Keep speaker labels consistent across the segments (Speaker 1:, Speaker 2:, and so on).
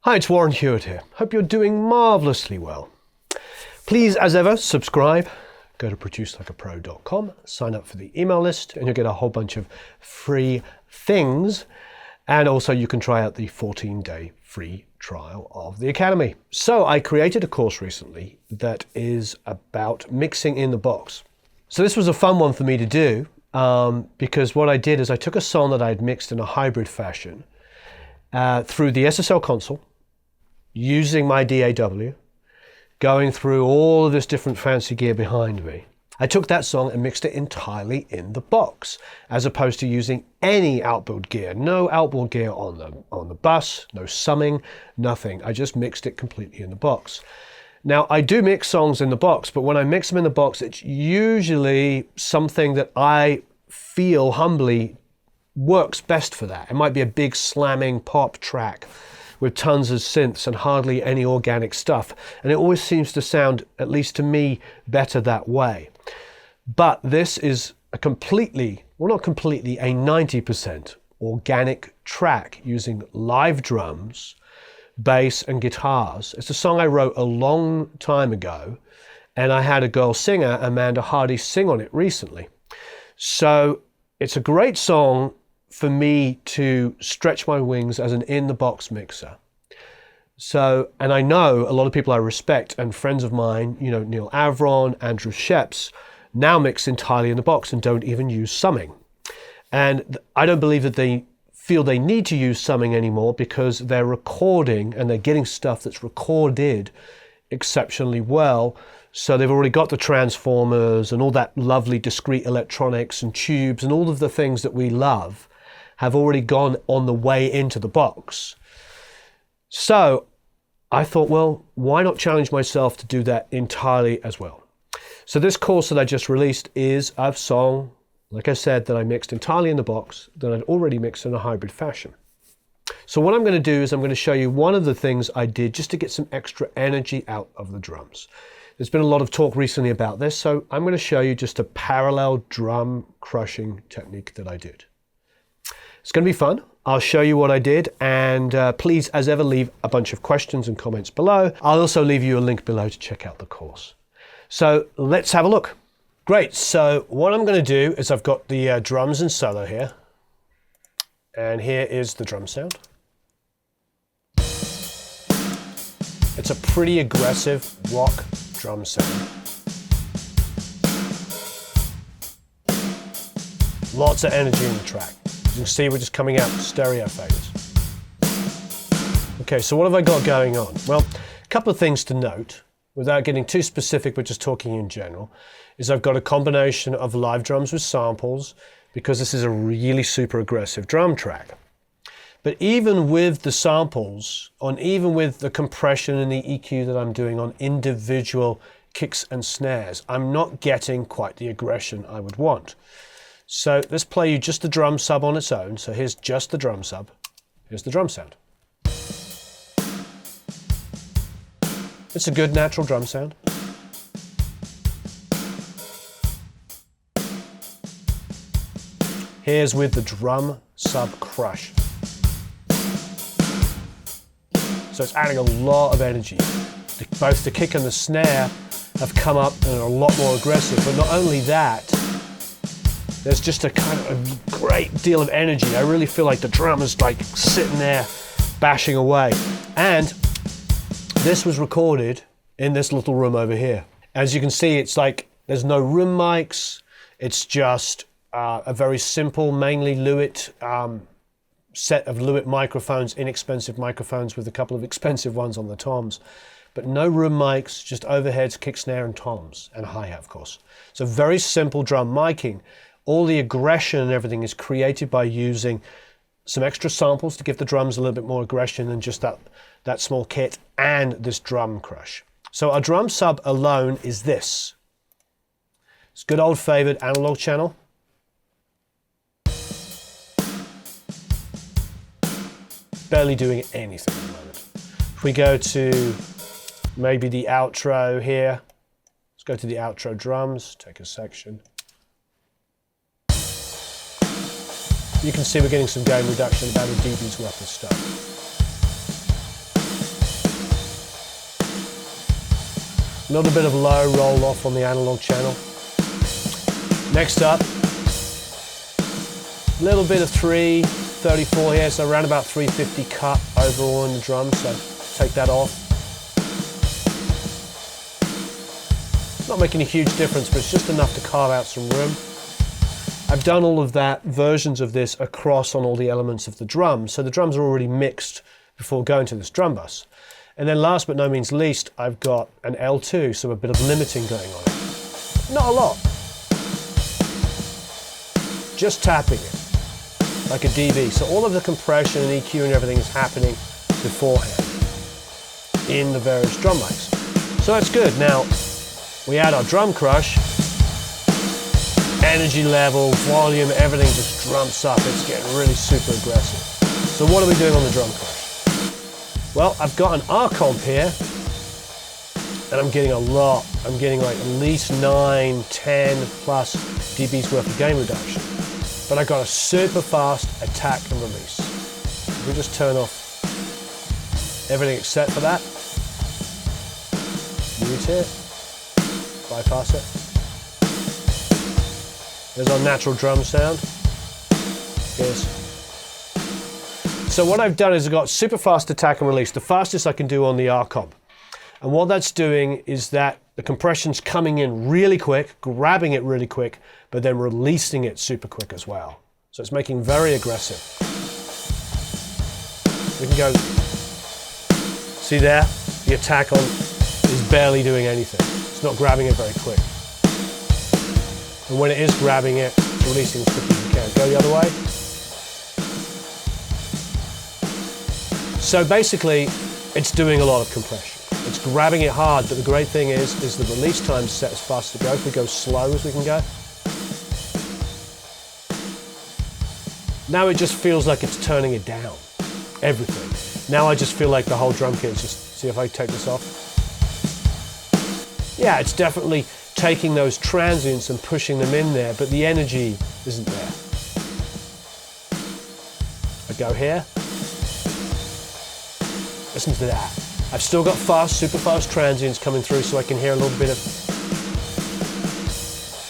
Speaker 1: Hi, it's Warren Huart here. Hope you're doing marvellously well. Please, as ever, subscribe. Go to producelikeapro.com, sign up for the email list, and you'll get a whole bunch of free things. And also you can try out the 14-day free trial of the Academy. So I created a course recently that is about mixing in the box. So this was a fun one for me to do because what I did is I took a song that I had mixed in a hybrid fashion through the SSL console, using my DAW, going through all of this different fancy gear behind me. I took that song and mixed it entirely in the box, as opposed to using any outboard gear. No outboard gear on the bus, no summing, nothing. I just mixed it completely in the box. Now, I do mix songs in the box, but when I mix them in the box, it's usually something that I feel humbly works best for that. It might be a big slamming pop track with tons of synths and hardly any organic stuff. And it always seems to sound, at least to me, better that way. But this is a completely, well, not completely, a 90% organic track using live drums, bass and guitars. It's a song I wrote a long time ago, and I had a girl singer, Amanda Hardy, sing on it recently. So it's a great song for me to stretch my wings as an in-the-box mixer. So, and I know a lot of people I respect and friends of mine, you know, Neil Avron, Andrew Sheps, now mix entirely in the box and don't even use summing. And I don't believe that they feel they need to use summing anymore because they're recording and they're getting stuff that's recorded exceptionally well. So they've already got the transformers and all that lovely discrete electronics and tubes and all of the things that we love have already gone on the way into the box. So I thought, well, why not challenge myself to do that entirely as well? So this course that I just released is a song, like I said, that I mixed entirely in the box that I'd already mixed in a hybrid fashion. So what I'm going to do is I'm going to show you one of the things I did just to get some extra energy out of the drums. There's been a lot of talk recently about this, so I'm going to show you just a parallel drum crushing technique that I did. It's going to be fun. I'll show you what I did, and please, as ever, leave a bunch of questions and comments below. I'll also leave you a link below to check out the course. So let's have a look. Great, so what I'm going to do is I've got the drums and solo here, and here is the drum sound. It's a pretty aggressive rock drum sound. Lots of energy in the track. You can see we're just coming out stereo faders. Okay, so what have I got going on? Well, a couple of things to note, without getting too specific, but just talking in general, is I've got a combination of live drums with samples, because this is a really super aggressive drum track. But even with the samples, even with the compression and the EQ that I'm doing on individual kicks and snares, I'm not getting quite the aggression I would want. So let's play you just the drum sub on its own. So here's just the drum sub. Here's the drum sound. It's a good natural drum sound. Here's with the drum sub crush. So it's adding a lot of energy. Both the kick and the snare have come up and are a lot more aggressive, but not only that, there's just a kind of a great deal of energy. I really feel like the drum is like sitting there bashing away. And this was recorded in this little room over here. As you can see, it's like there's no room mics. It's just a very simple, mainly Lewitt set of Lewitt microphones, inexpensive microphones with a couple of expensive ones on the toms. But no room mics, just overheads, kick, snare, and toms, and hi-hat, of course. So very simple drum miking. All the aggression and everything is created by using some extra samples to give the drums a little bit more aggression than just that small kit and this drum crush. So our drum sub alone is this. It's good old favorite analog channel. Barely doing anything at the moment. If we go to maybe the outro here, let's go to the outro drums, take a section. You can see we're getting some gain reduction, about a dB's worth of stuff. A little bit of low roll off on the analog channel. Next up, a little bit of 334 here, so around about 350 cut overall in the drum, so take that off. Not making a huge difference, but it's just enough to carve out some room. I've done all of that, versions of this across on all the elements of the drum, so the drums are already mixed before going to this drum bus. And then last but no means least, I've got an L2, so a bit of limiting going on. Not a lot. Just tapping it, like a dB. So all of the compression and EQ and everything is happening beforehand in the various drum mics. So that's good. Now, we add our drum crush, energy level, volume, everything just jumps up. It's getting really super aggressive. So what are we doing on the drum crush? Well, I've got an R comp here, and I'm getting a lot. I'm getting like at least 9, 10 plus dBs worth of gain reduction. But I've got a super fast attack and release. If we just turn off everything except for that, mute it, bypass it. There's our natural drum sound. Here's. So what I've done is I've got super fast attack and release, the fastest I can do on the R comp. And what that's doing is that the compression's coming in really quick, grabbing it really quick, but then releasing it super quick as well. So it's making very aggressive. We can go, see there? The attack on is barely doing anything. It's not grabbing it very quick. And when it is grabbing it, it's releasing as quick as you can. Go the other way. So basically, it's doing a lot of compression. It's grabbing it hard, but the great thing is the release time set as fast as to go. If we go slow as we can go. Now it just feels like it's turning it down, everything. Now I just feel like the whole drum kit is just, see if I take this off. Yeah, it's definitely taking those transients and pushing them in there, but the energy isn't there. I go here. Listen to that. I've still got fast, super fast transients coming through so I can hear a little bit of...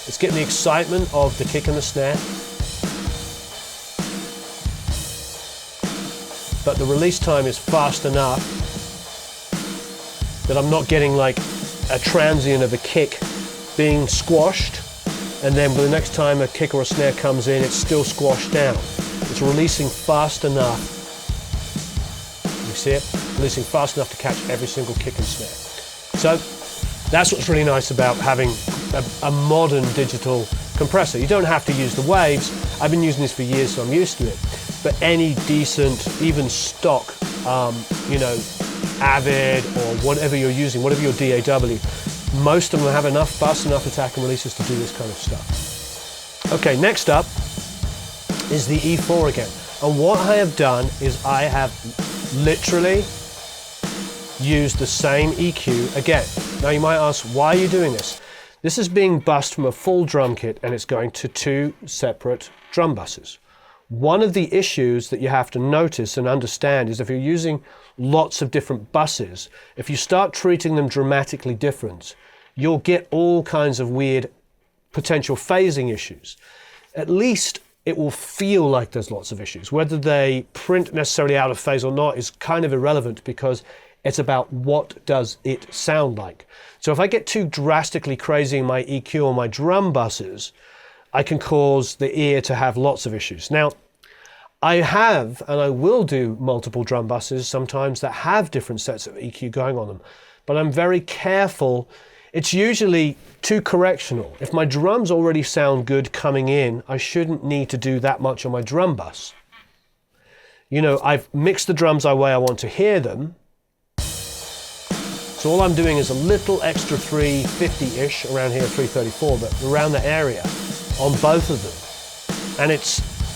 Speaker 1: It's getting the excitement of the kick and the snare. But the release time is fast enough that I'm not getting like a transient of a kick being squashed, and then by the next time a kick or a snare comes in, it's still squashed down. It's releasing fast enough. You see it? Releasing fast enough to catch every single kick and snare. So that's what's really nice about having a modern digital compressor. You don't have to use the waves. I've been using this for years, so I'm used to it. But any decent, even stock, you know, Avid or whatever you're using, whatever your DAW, most of them have enough bus, enough attack and releases to do this kind of stuff. Okay, next up is the E4 again. And what I have done is I have literally used the same EQ again. Now you might ask, why are you doing this? This is being bussed from a full drum kit and it's going to 2 separate drum buses. One of the issues that you have to notice and understand is if you're using lots of different buses, if you start treating them dramatically different, you'll get all kinds of weird potential phasing issues. At least it will feel like there's lots of issues. Whether they print necessarily out of phase or not is kind of irrelevant because it's about what does it sound like. So if I get too drastically crazy in my EQ or my drum buses, I can cause the ear to have lots of issues. Now, I have, and I will do multiple drum buses sometimes that have different sets of EQ going on them, but I'm very careful. It's usually too correctional. If my drums already sound good coming in, I shouldn't need to do that much on my drum bus. You know, I've mixed the drums the way I want to hear them. So all I'm doing is a little extra 350-ish, around here 334, but around the area on both of them. And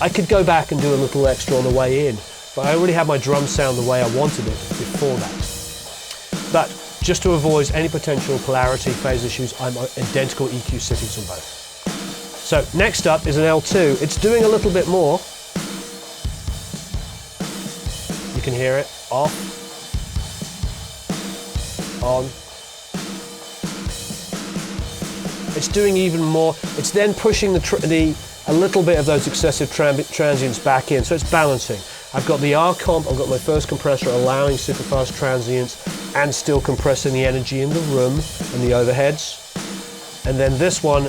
Speaker 1: I could go back and do a little extra on the way in, but I already had my drum sound the way I wanted it before that. But just to avoid any potential polarity phase issues, I'm identical EQ settings on both. So next up is an L2. It's doing a little bit more. You can hear it, off, on, it's doing even more. It's then pushing a little bit of those excessive transients back in, so it's balancing. I've got the R comp, I've got my first compressor allowing super fast transients and still compressing the energy in the room and the overheads. And then this one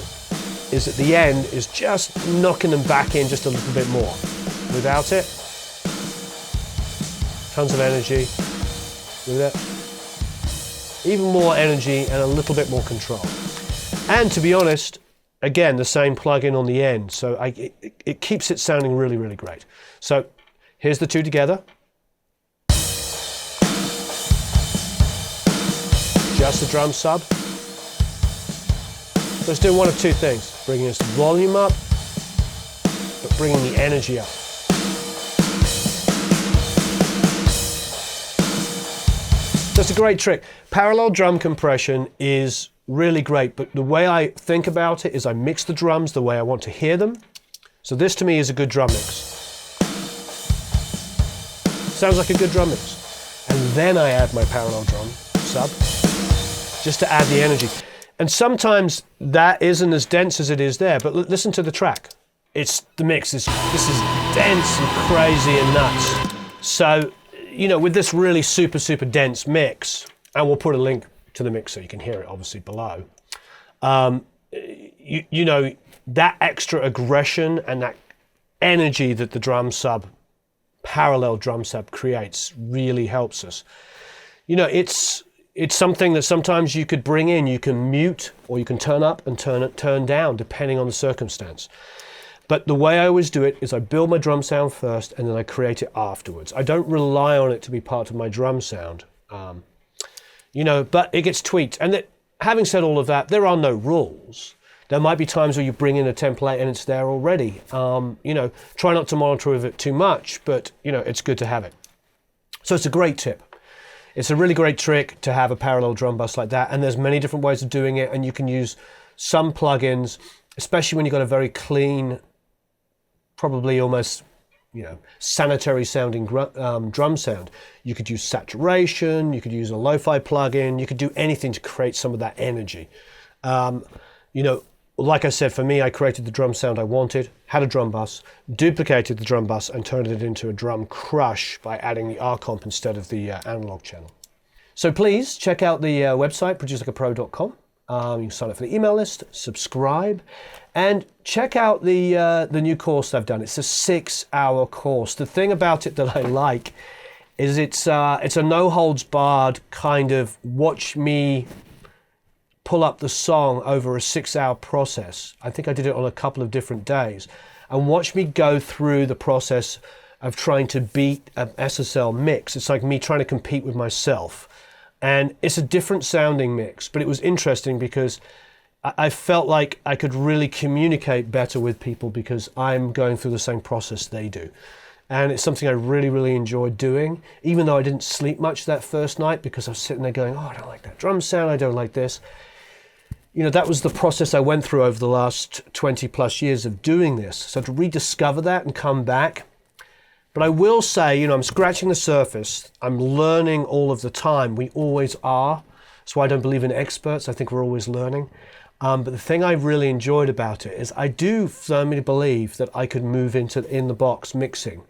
Speaker 1: is at the end, is just knocking them back in just a little bit more. Without it, tons of energy. Look at that. Even more energy and a little bit more control. And to be honest, again, the same plug-in on the end. So it keeps it sounding really, really great. So here's the two together. Just the drum sub. So it's doing one of two things. Bringing its volume up, but bringing the energy up. So it's a great trick. Parallel drum compression is really great, but the way I think about it is I mix the drums the way I want to hear them. So this to me is a good drum mix. Sounds like a good drum mix. And then I add my parallel drum sub, just to add the energy. And sometimes that isn't as dense as it is there, but listen to the track. It's the mix. This is dense and crazy and nuts. So, you know, with this really super, super dense mix, and we'll put a link to the mix so you can hear it obviously below. You know, that extra aggression and that energy that the parallel drum sub creates really helps us. You know, it's something that sometimes you could bring in, you can mute or you can turn up and turn down depending on the circumstance. But the way I always do it is I build my drum sound first and then I create it afterwards. I don't rely on it to be part of my drum sound. You know, but it gets tweaked. And having said all of that, there are no rules. There might be times where you bring in a template and it's there already. You know, try not to monitor with it too much, but you know, it's good to have it. So it's a great tip. It's a really great trick to have a parallel drum bus like that. And there's many different ways of doing it. And you can use some plugins, especially when you've got a very clean, probably almost, you know, sanitary sounding drum sound. You could use saturation, you could use a lo-fi plugin, you could do anything to create some of that energy. You know, like I said, for me, I created the drum sound I wanted, had a drum bus, duplicated the drum bus and turned it into a drum crush by adding the R comp instead of the analog channel. So please check out the website, producelikeapro.com. You can sign up for the email list, subscribe, and check out the new course I've done. It's a 6-hour course. The thing about it that I like is it's a no holds barred kind of watch me pull up the song over a 6-hour process. I think I did it on a couple of different days, and watch me go through the process of trying to beat an SSL mix. It's like me trying to compete with myself. And it's a different sounding mix, but it was interesting because I felt like I could really communicate better with people because I'm going through the same process they do. And it's something I really, really enjoyed doing, even though I didn't sleep much that first night because I was sitting there going, oh, I don't like that drum sound, I don't like this. You know, that was the process I went through over the last 20 plus years of doing this. So to rediscover that and come back. But I will say, you know, I'm scratching the surface. I'm learning all of the time. We always are. That's why I don't believe in experts. I think we're always learning. But the thing I really enjoyed about it is I do firmly believe that I could move into in-the-box mixing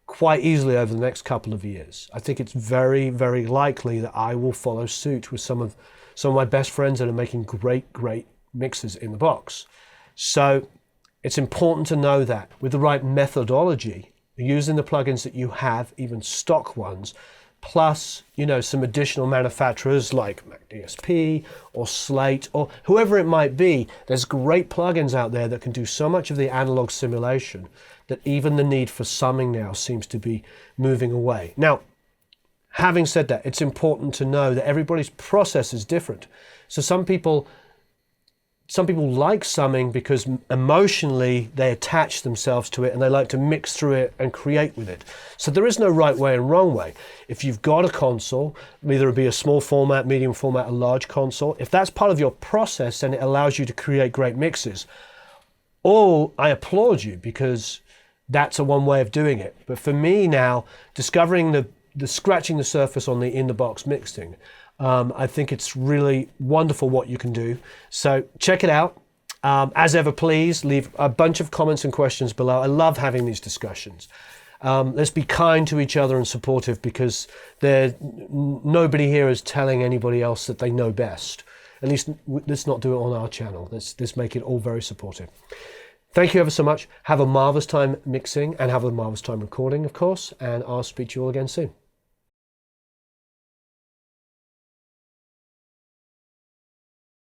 Speaker 1: quite easily over the next couple of years. I think it's very, very likely that I will follow suit with some of my best friends that are making great, great mixes in the box. So it's important to know that with the right methodology, using the plugins that you have, even stock ones, plus, you know, some additional manufacturers like Mac DSP or Slate or whoever it might be. There's great plugins out there that can do so much of the analog simulation that even the need for summing now seems to be moving away. Now, having said that, it's important to know that everybody's process is different. So some people like summing because emotionally they attach themselves to it and they like to mix through it and create with it. So there is no right way and wrong way. If you've got a console, whether it be a small format, medium format, a large console, if that's part of your process and it allows you to create great mixes, I applaud you because that's a one way of doing it. But for me now, discovering the scratching the surface on the in-the-box mixing, I think it's really wonderful what you can do. So check it out. As ever, please leave a bunch of comments and questions below. I love having these discussions. Let's be kind to each other and supportive, because nobody here is telling anybody else that they know best. At least let's not do it on our channel. Let's make it all very supportive. Thank you ever so much. Have a marvelous time mixing and have a marvelous time recording, of course. And I'll speak to you all again soon.